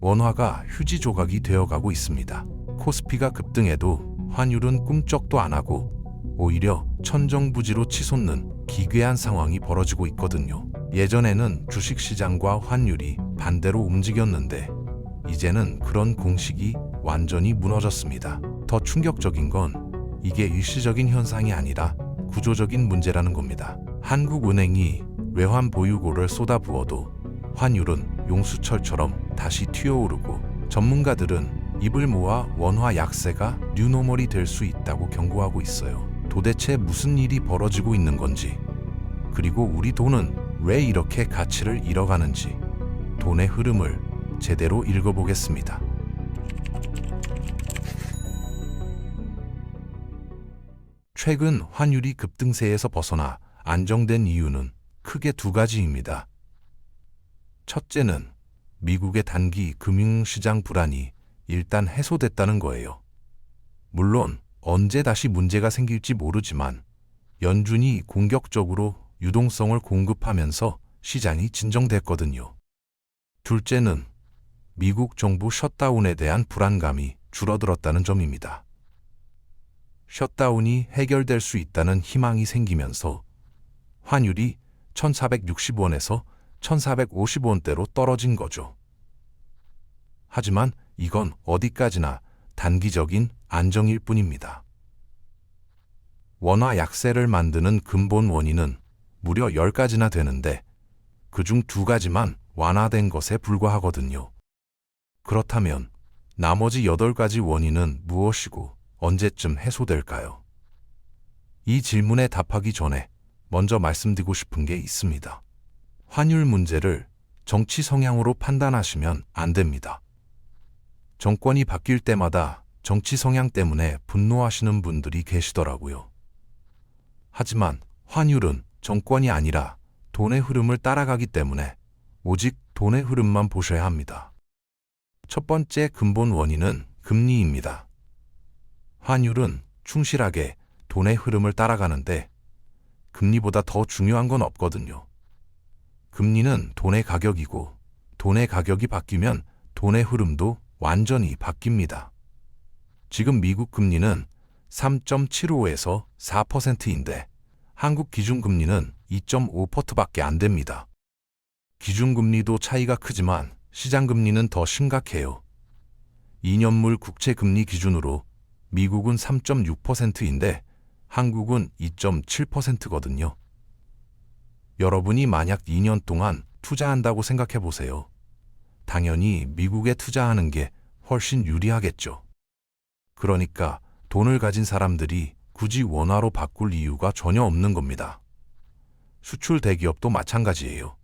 원화가 휴지 조각이 되어가고 있습니다. 코스피가 급등해도 환율은 꿈쩍도 안 하고 오히려 천정부지로 치솟는 기괴한 상황이 벌어지고 있거든요. 예전에는 주식시장과 환율이 반대로 움직였는데 이제는 그런 공식이 완전히 무너졌습니다. 더 충격적인 건 이게 일시적인 현상이 아니라 구조적인 문제라는 겁니다. 한국은행이 외환 보유고를 쏟아부어도 환율은 용수철처럼 다시 튀어오르고 전문가들은 입을 모아 원화 약세가 뉴노멀이 될 수 있다고 경고하고 있어요. 도대체 무슨 일이 벌어지고 있는 건지, 그리고 우리 돈은 왜 이렇게 가치를 잃어가는지 돈의 흐름을 제대로 읽어보겠습니다. 최근 환율이 급등세에서 벗어나 안정된 이유는 크게 두 가지입니다. 첫째는 미국의 단기 금융시장 불안이 일단 해소됐다는 거예요. 물론 언제 다시 문제가 생길지 모르지만 연준이 공격적으로 유동성을 공급하면서 시장이 진정됐거든요. 둘째는 미국 정부 셧다운에 대한 불안감이 줄어들었다는 점입니다. 셧다운이 해결될 수 있다는 희망이 생기면서 환율이 1460원에서 1450원대로 떨어진 거죠. 하지만 이건 어디까지나 단기적인 안정일 뿐입니다. 원화 약세를 만드는 근본 원인은 무려 10가지나 되는데 그중 2가지만 완화된 것에 불과하거든요. 그렇다면 나머지 8가지 원인은 무엇이고 언제쯤 해소될까요? 이 질문에 답하기 전에 먼저 말씀드리고 싶은 게 있습니다. 환율 문제를 정치 성향으로 판단하시면 안 됩니다. 정권이 바뀔 때마다 정치 성향 때문에 분노하시는 분들이 계시더라고요. 하지만 환율은 정권이 아니라 돈의 흐름을 따라가기 때문에 오직 돈의 흐름만 보셔야 합니다. 첫 번째 근본 원인은 금리입니다. 환율은 충실하게 돈의 흐름을 따라가는데 금리보다 더 중요한 건 없거든요. 금리는 돈의 가격이고 돈의 가격이 바뀌면 돈의 흐름도 완전히 바뀝니다. 지금 미국 금리는 3.75에서 4%인데 한국 기준금리는 2.5%밖에 안 됩니다. 기준금리도 차이가 크지만 시장금리는 더 심각해요. 2년물 국채금리 기준으로 미국은 3.6%인데 한국은 2.7%거든요. 여러분이 만약 2년 동안 투자한다고 생각해 보세요. 당연히 미국에 투자하는 게 훨씬 유리하겠죠. 그러니까 돈을 가진 사람들이 굳이 원화로 바꿀 이유가 전혀 없는 겁니다. 수출 대기업도 마찬가지예요.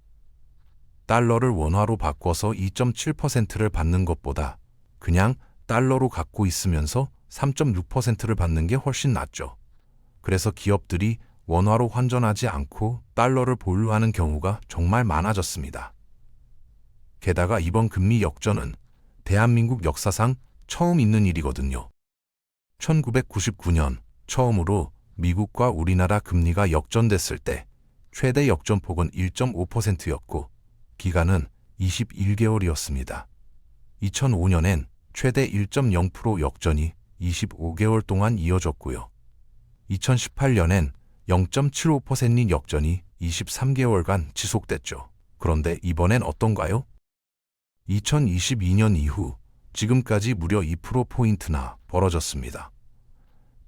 달러를 원화로 바꿔서 2.7%를 받는 것보다 그냥 달러로 갖고 있으면서 3.6%를 받는 게 훨씬 낫죠. 그래서 기업들이 원화로 환전하지 않고 달러를 보유하는 경우가 정말 많아졌습니다. 게다가 이번 금리 역전은 대한민국 역사상 처음 있는 일이거든요. 1999년 처음으로 미국과 우리나라 금리가 역전됐을 때 최대 역전폭은 1.5%였고 기간은 21개월이었습니다. 2005년엔 최대 1.0% 역전이 25개월 동안 이어졌고요. 2018년엔 0.75%인 역전이 23개월간 지속됐죠. 그런데 이번엔 어떤가요? 2022년 이후 지금까지 무려 2%포인트나 벌어졌습니다.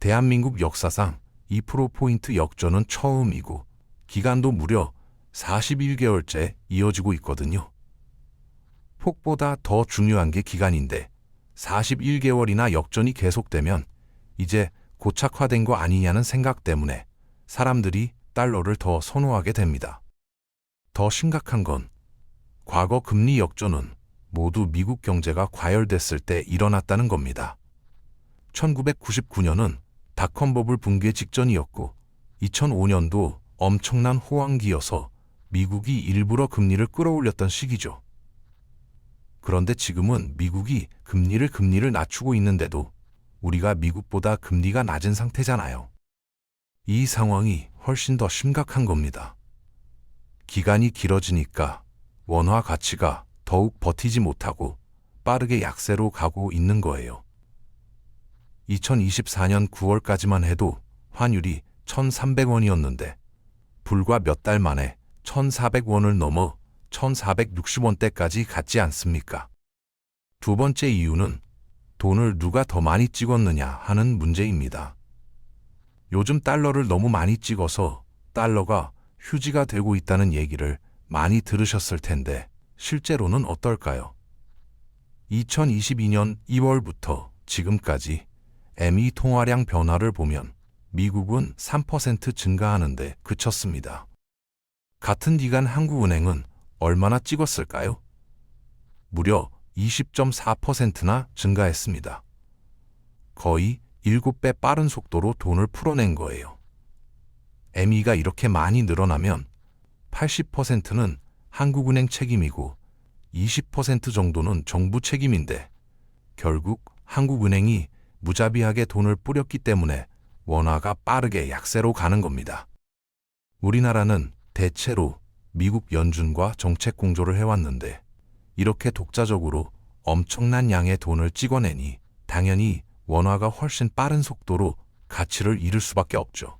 대한민국 역사상 2%포인트 역전은 처음이고 기간도 무려 41개월째 이어지고 있거든요. 폭보다 더 중요한 게 기간인데 41개월이나 역전이 계속되면 이제 고착화된 거 아니냐는 생각 때문에 사람들이 달러를 더 선호하게 됩니다. 더 심각한 건 과거 금리 역전은 모두 미국 경제가 과열됐을 때 일어났다는 겁니다. 1999년은 닷컴 버블 붕괴 직전이었고 2005년도 엄청난 호황기여서 미국이 일부러 금리를 끌어올렸던 시기죠. 그런데 지금은 미국이 금리를 낮추고 있는데도 우리가 미국보다 금리가 낮은 상태잖아요. 이 상황이 훨씬 더 심각한 겁니다. 기간이 길어지니까 원화 가치가 더욱 버티지 못하고 빠르게 약세로 가고 있는 거예요. 2024년 9월까지만 해도 환율이 1,300원이었는데 불과 몇 달 만에 1,400원을 넘어 1,460원대까지 갔지 않습니까? 두 번째 이유는 돈을 누가 더 많이 찍었느냐 하는 문제입니다. 요즘 달러를 너무 많이 찍어서 달러가 휴지가 되고 있다는 얘기를 많이 들으셨을 텐데 실제로는 어떨까요? 2022년 2월부터 지금까지 ME 통화량 변화를 보면 미국은 3% 증가하는데 그쳤습니다. 같은 기간 한국은행은 얼마나 찍었을까요? 무려 20.4%나 증가했습니다. 거의 7배 빠른 속도로 돈을 풀어낸 거예요. ME가 이렇게 많이 늘어나면 80%는 한국은행 책임이고 20% 정도는 정부 책임인데 결국 한국은행이 무자비하게 돈을 뿌렸기 때문에 원화가 빠르게 약세로 가는 겁니다. 우리나라는 대체로 미국 연준과 정책 공조를 해왔는데 이렇게 독자적으로 엄청난 양의 돈을 찍어내니 당연히 원화가 훨씬 빠른 속도로 가치를 잃을 수밖에 없죠.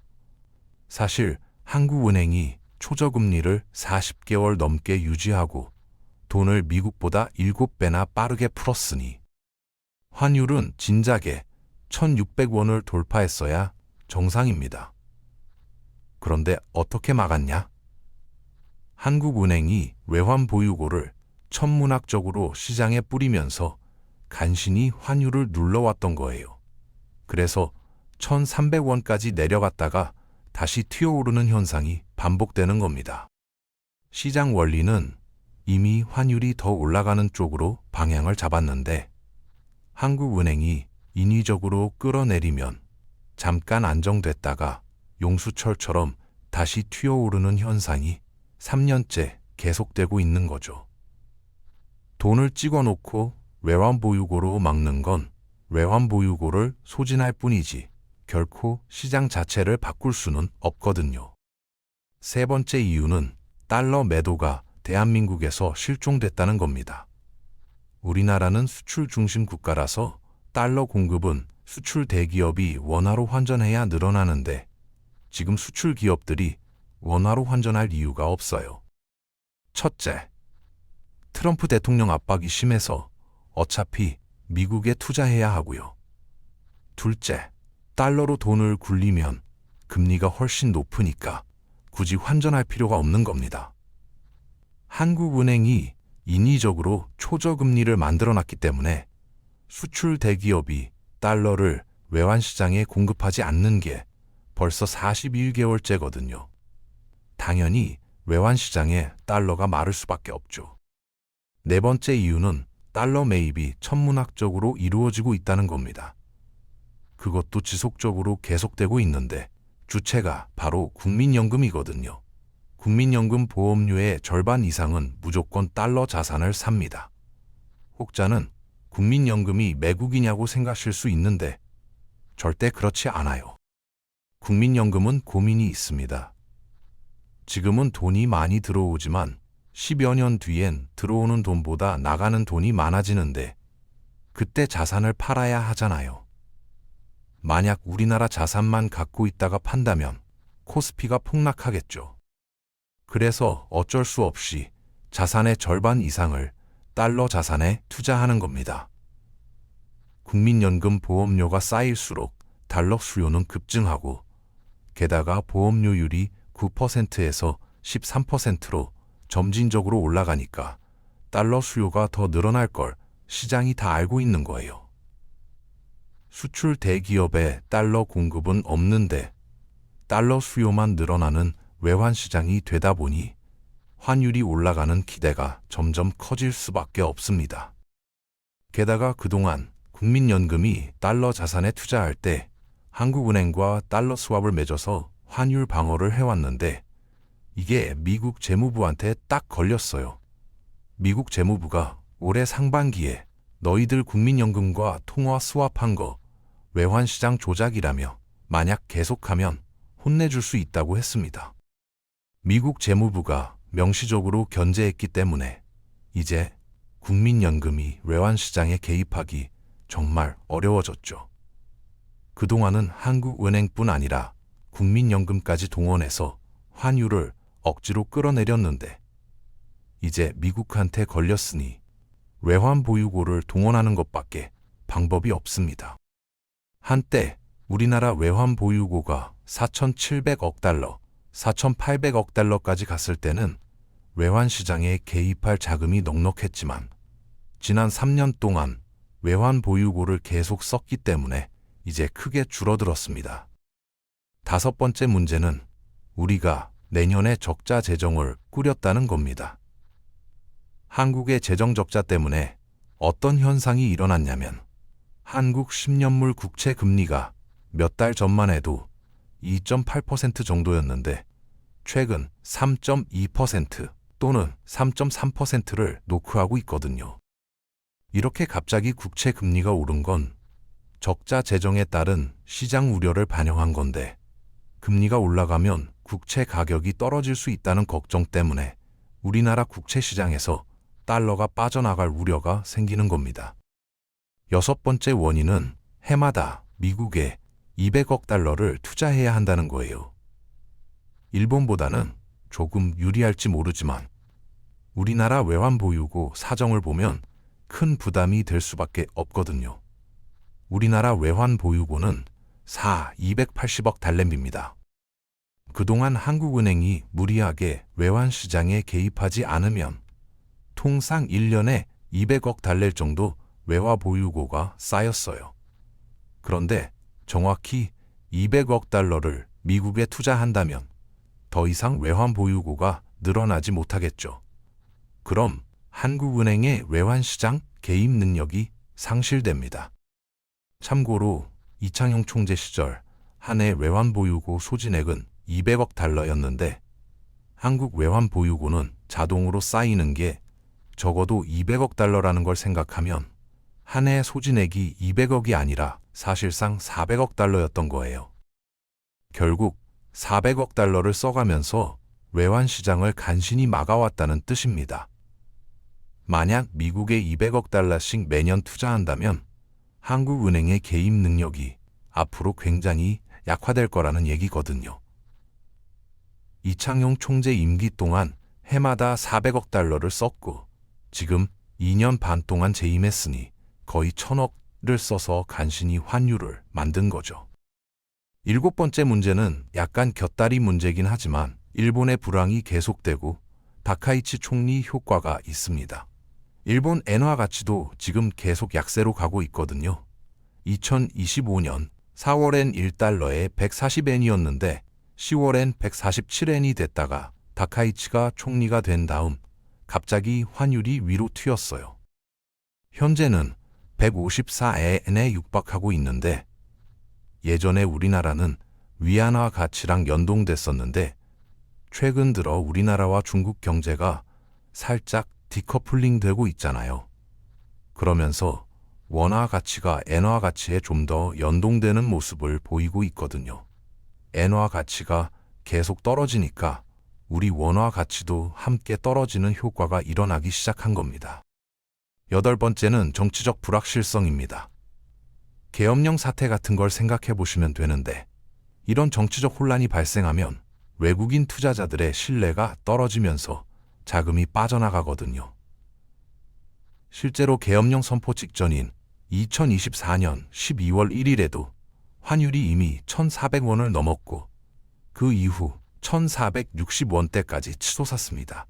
사실 한국은행이 초저금리를 40개월 넘게 유지하고 돈을 미국보다 7배나 빠르게 풀었으니 환율은 진작에 1,600원을 돌파했어야 정상입니다. 그런데 어떻게 막았냐? 한국은행이 외환 보유고를 천문학적으로 시장에 뿌리면서 간신히 환율을 눌러왔던 거예요. 그래서 1,300원까지 내려갔다가 다시 튀어오르는 현상이 반복되는 겁니다. 시장 원리는 이미 환율이 더 올라가는 쪽으로 방향을 잡았는데 한국은행이 인위적으로 끌어내리면 잠깐 안정됐다가 용수철처럼 다시 튀어오르는 현상이 3년째 계속되고 있는 거죠. 돈을 찍어놓고 외환보유고로 막는 건 외환보유고를 소진할 뿐이지 결코 시장 자체를 바꿀 수는 없거든요. 세 번째 이유는 달러 매도가 대한민국에서 실종됐다는 겁니다. 우리나라는 수출 중심 국가라서 달러 공급은 수출 대기업이 원화로 환전해야 늘어나는데 지금 수출 기업들이 원화로 환전할 이유가 없어요. 첫째, 트럼프 대통령 압박이 심해서 어차피 미국에 투자해야 하고요. 둘째, 달러로 돈을 굴리면 금리가 훨씬 높으니까 굳이 환전할 필요가 없는 겁니다. 한국은행이 인위적으로 초저금리를 만들어놨기 때문에 수출 대기업이 달러를 외환시장에 공급하지 않는 게 벌써 41개월째거든요. 당연히 외환시장에 달러가 마를 수밖에 없죠. 네 번째 이유는 달러 매입이 천문학적으로 이루어지고 있다는 겁니다. 그것도 지속적으로 계속되고 있는데 주체가 바로 국민연금이거든요. 국민연금 보험료의 절반 이상은 무조건 달러 자산을 삽니다. 혹자는 국민연금이 매국이냐고 생각하실 수 있는데 절대 그렇지 않아요. 국민연금은 고민이 있습니다. 지금은 돈이 많이 들어오지만 10여 년 뒤엔 들어오는 돈보다 나가는 돈이 많아지는데 그때 자산을 팔아야 하잖아요. 만약 우리나라 자산만 갖고 있다가 판다면 코스피가 폭락하겠죠. 그래서 어쩔 수 없이 자산의 절반 이상을 달러 자산에 투자하는 겁니다. 국민연금 보험료가 쌓일수록 달러 수요는 급증하고 게다가 보험료율이 9%에서 13%로 점진적으로 올라가니까 달러 수요가 더 늘어날 걸 시장이 다 알고 있는 거예요. 수출 대기업에 달러 공급은 없는데 달러 수요만 늘어나는 외환시장이 되다 보니 환율이 올라가는 기대가 점점 커질 수밖에 없습니다. 게다가 그동안 국민연금이 달러 자산에 투자할 때 한국은행과 달러 스왑을 맺어서 환율 방어를 해왔는데 이게 미국 재무부한테 딱 걸렸어요. 미국 재무부가 올해 상반기에 너희들 국민연금과 통화 스왑한 거 외환시장 조작이라며 만약 계속하면 혼내줄 수 있다고 했습니다. 미국 재무부가 명시적으로 견제했기 때문에 이제 국민연금이 외환시장에 개입하기 정말 어려워졌죠. 그동안은 한국은행뿐 아니라 국민연금까지 동원해서 환율을 억지로 끌어내렸는데 이제 미국한테 걸렸으니 외환보유고를 동원하는 것밖에 방법이 없습니다. 한때 우리나라 외환보유고가 4,700억 달러, 4,800억 달러까지 갔을 때는 외환시장에 개입할 자금이 넉넉했지만 지난 3년 동안 외환보유고를 계속 썼기 때문에 이제 크게 줄어들었습니다. 다섯 번째 문제는 우리가 내년에 적자 재정을 꾸렸다는 겁니다. 한국의 재정 적자 때문에 어떤 현상이 일어났냐면 한국 10년물 국채 금리가 몇 달 전만 해도 2.8% 정도였는데 최근 3.2% 또는 3.3%를 노크하고 있거든요. 이렇게 갑자기 국채 금리가 오른 건 적자 재정에 따른 시장 우려를 반영한 건데 금리가 올라가면 국채 가격이 떨어질 수 있다는 걱정 때문에 우리나라 국채 시장에서 달러가 빠져나갈 우려가 생기는 겁니다. 여섯 번째 원인은 해마다 미국에 200억 달러를 투자해야 한다는 거예요. 일본보다는 조금 유리할지 모르지만 우리나라 외환보유고 사정을 보면 큰 부담이 될 수밖에 없거든요. 우리나라 외환보유고는 280억 달러입니다. 그동안 한국은행이 무리하게 외환시장에 개입하지 않으면 통상 1년에 200억 달러 정도 외화보유고가 쌓였어요. 그런데 정확히 200억 달러를 미국에 투자한다면 더 이상 외환보유고가 늘어나지 못하겠죠. 그럼 한국은행의 외환시장 개입 능력이 상실됩니다. 참고로 이창용 총재 시절 한 해 외환보유고 소진액은 200억 달러였는데 한국 외환보유고는 자동으로 쌓이는 게 적어도 200억 달러라는 걸 생각하면 한 해 소진액이 200억이 아니라 사실상 400억 달러였던 거예요. 결국 400억 달러를 써가면서 외환시장을 간신히 막아왔다는 뜻입니다. 만약 미국에 200억 달러씩 매년 투자한다면 한국은행의 개입 능력이 앞으로 굉장히 약화될 거라는 얘기거든요. 이창용 총재 임기 동안 해마다 400억 달러를 썼고 지금 2년 반 동안 재임했으니 거의 1,000억을 써서 간신히 환율을 만든 거죠. 일곱 번째 문제는 약간 곁다리 문제긴 하지만 일본의 불황이 계속되고 다카이치 총리 효과가 있습니다. 일본 엔화 가치도 지금 계속 약세로 가고 있거든요. 2025년 4월엔 1달러에 140엔이었는데 10월엔 147엔이 됐다가 다카이치가 총리가 된 다음 갑자기 환율이 위로 튀었어요. 현재는 154엔에 육박하고 있는데 예전에 우리나라는 위안화 가치랑 연동됐었는데 최근 들어 우리나라와 중국 경제가 살짝 디커플링 되고 있잖아요. 그러면서 원화 가치가 엔화 가치에 좀 더 연동되는 모습을 보이고 있거든요. 엔화 가치가 계속 떨어지니까 우리 원화 가치도 함께 떨어지는 효과가 일어나기 시작한 겁니다. 여덟 번째는 정치적 불확실성입니다. 계엄령 사태 같은 걸 생각해 보시면 되는데 이런 정치적 혼란이 발생하면 외국인 투자자들의 신뢰가 떨어지면서 자금이 빠져나가거든요. 실제로 계엄령 선포 직전인 2024년 12월 1일에도 환율이 이미 1,400원을 넘었고 그 이후 1,460원대까지 치솟았습니다.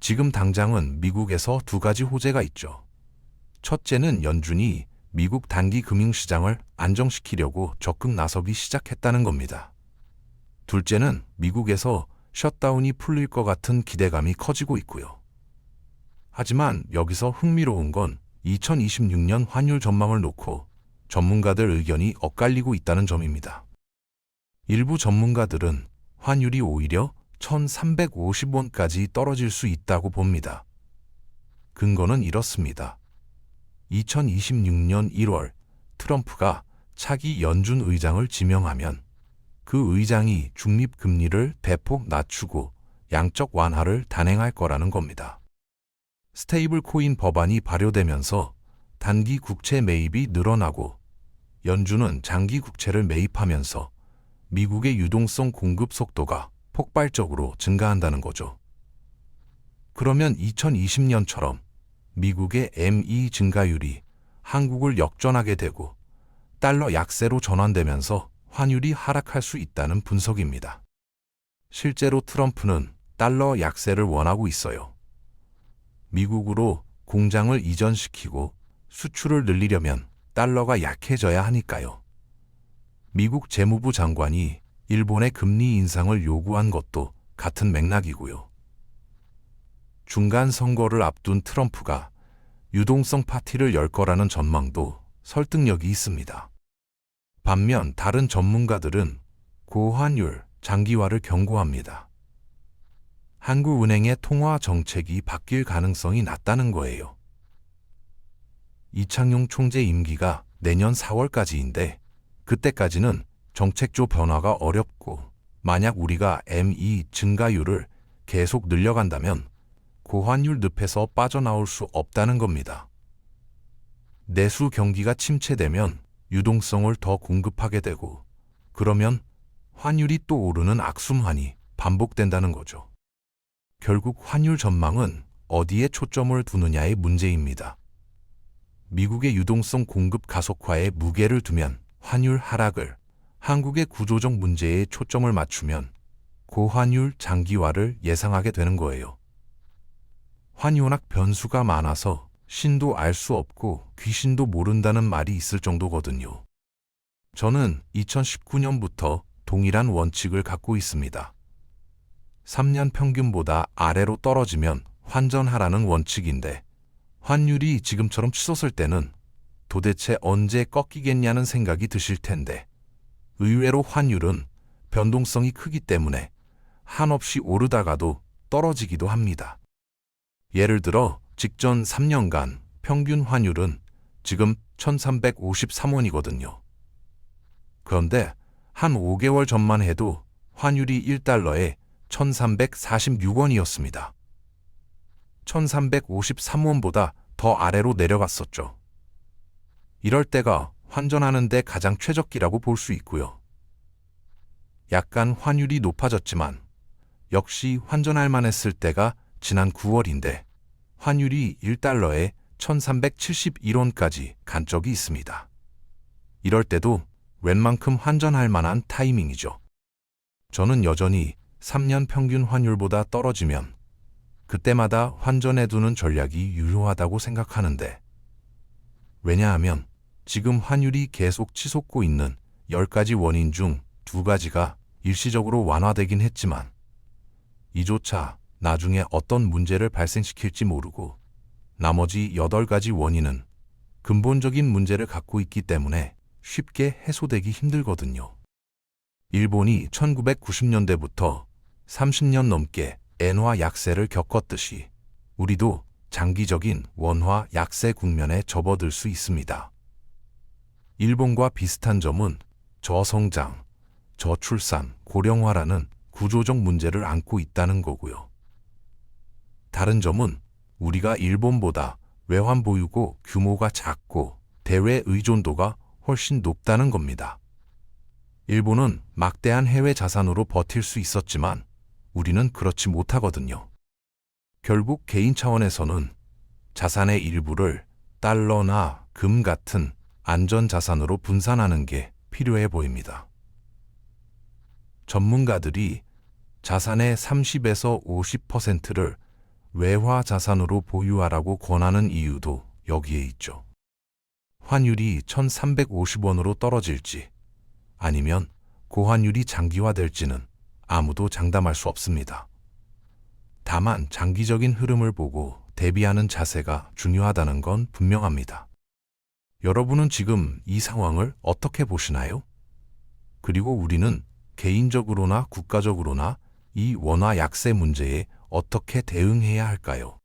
지금 당장은 미국에서 두 가지 호재가 있죠. 첫째는 연준이 미국 단기 금융시장을 안정시키려고 적극 나서기 시작했다는 겁니다. 둘째는 미국에서 셧다운이 풀릴 것 같은 기대감이 커지고 있고요. 하지만 여기서 흥미로운 건 2026년 환율 전망을 놓고 전문가들 의견이 엇갈리고 있다는 점입니다. 일부 전문가들은 환율이 오히려 1,350원까지 떨어질 수 있다고 봅니다. 근거는 이렇습니다. 2026년 1월 트럼프가 차기 연준 의장을 지명하면 그 의장이 중립금리를 대폭 낮추고 양적 완화를 단행할 거라는 겁니다. 스테이블 코인 법안이 발효되면서 단기 국채 매입이 늘어나고 연준은 장기 국채를 매입하면서 미국의 유동성 공급 속도가 폭발적으로 증가한다는 거죠. 그러면 2020년처럼 미국의 M2 증가율이 한국을 역전하게 되고 달러 약세로 전환되면서 환율이 하락할 수 있다는 분석입니다. 실제로 트럼프는 달러 약세를 원하고 있어요. 미국으로 공장을 이전시키고 수출을 늘리려면 달러가 약해져야 하니까요. 미국 재무부 장관이 일본의 금리 인상을 요구한 것도 같은 맥락이고요. 중간 선거를 앞둔 트럼프가 유동성 파티를 열 거라는 전망도 설득력이 있습니다. 반면 다른 전문가들은 고환율, 장기화를 경고합니다. 한국은행의 통화 정책이 바뀔 가능성이 낮다는 거예요. 이창용 총재 임기가 내년 4월까지인데 그때까지는 정책조 변화가 어렵고 만약 우리가 M2 증가율을 계속 늘려간다면 고환율 늪에서 빠져나올 수 없다는 겁니다. 내수 경기가 침체되면 유동성을 더 공급하게 되고 그러면 환율이 또 오르는 악순환이 반복된다는 거죠. 결국 환율 전망은 어디에 초점을 두느냐의 문제입니다. 미국의 유동성 공급 가속화에 무게를 두면 환율 하락을, 한국의 구조적 문제에 초점을 맞추면 고환율 장기화를 예상하게 되는 거예요. 환율학 변수가 많아서 신도 알 수 없고 귀신도 모른다는 말이 있을 정도거든요. 저는 2019년부터 동일한 원칙을 갖고 있습니다. 3년 평균보다 아래로 떨어지면 환전하라는 원칙인데 환율이 지금처럼 치솟을 때는 도대체 언제 꺾이겠냐는 생각이 드실 텐데 의외로 환율은 변동성이 크기 때문에 한없이 오르다가도 떨어지기도 합니다. 예를 들어 직전 3년간 평균 환율은 지금 1353원이거든요. 그런데 한 5개월 전만 해도 환율이 1달러에 1346원이었습니다. 1353원보다 더 아래로 내려갔었죠. 이럴 때가 환전하는 데 가장 최적기라고 볼 수 있고요. 약간 환율이 높아졌지만 역시 환전할 만했을 때가 지난 9월인데 환율이 1달러에 1371원까지 간 적이 있습니다. 이럴 때도 웬만큼 환전할 만한 타이밍이죠. 저는 여전히 3년 평균 환율보다 떨어지면 그때마다 환전해두는 전략이 유효하다고 생각하는데 왜냐하면 지금 환율이 계속 치솟고 있는 10가지 원인 중 2가지가 일시적으로 완화되긴 했지만 이조차 나중에 어떤 문제를 발생시킬지 모르고 나머지 8가지 원인은 근본적인 문제를 갖고 있기 때문에 쉽게 해소되기 힘들거든요. 일본이 1990년대부터 30년 넘게 엔화 약세를 겪었듯이 우리도 장기적인 원화 약세 국면에 접어들 수 있습니다. 일본과 비슷한 점은 저성장, 저출산, 고령화라는 구조적 문제를 안고 있다는 거고요. 다른 점은 우리가 일본보다 외환 보유고 규모가 작고 대외 의존도가 훨씬 높다는 겁니다. 일본은 막대한 해외 자산으로 버틸 수 있었지만 우리는 그렇지 못하거든요. 결국 개인 차원에서는 자산의 일부를 달러나 금 같은 안전 자산으로 분산하는 게 필요해 보입니다. 전문가들이 자산의 30에서 50%를 외화 자산으로 보유하라고 권하는 이유도 여기에 있죠. 환율이 1350원으로 떨어질지 아니면 고환율이 장기화될지는 아무도 장담할 수 없습니다. 다만 장기적인 흐름을 보고 대비하는 자세가 중요하다는 건 분명합니다. 여러분은 지금 이 상황을 어떻게 보시나요? 그리고 우리는 개인적으로나 국가적으로나 이 원화 약세 문제에 어떻게 대응해야 할까요?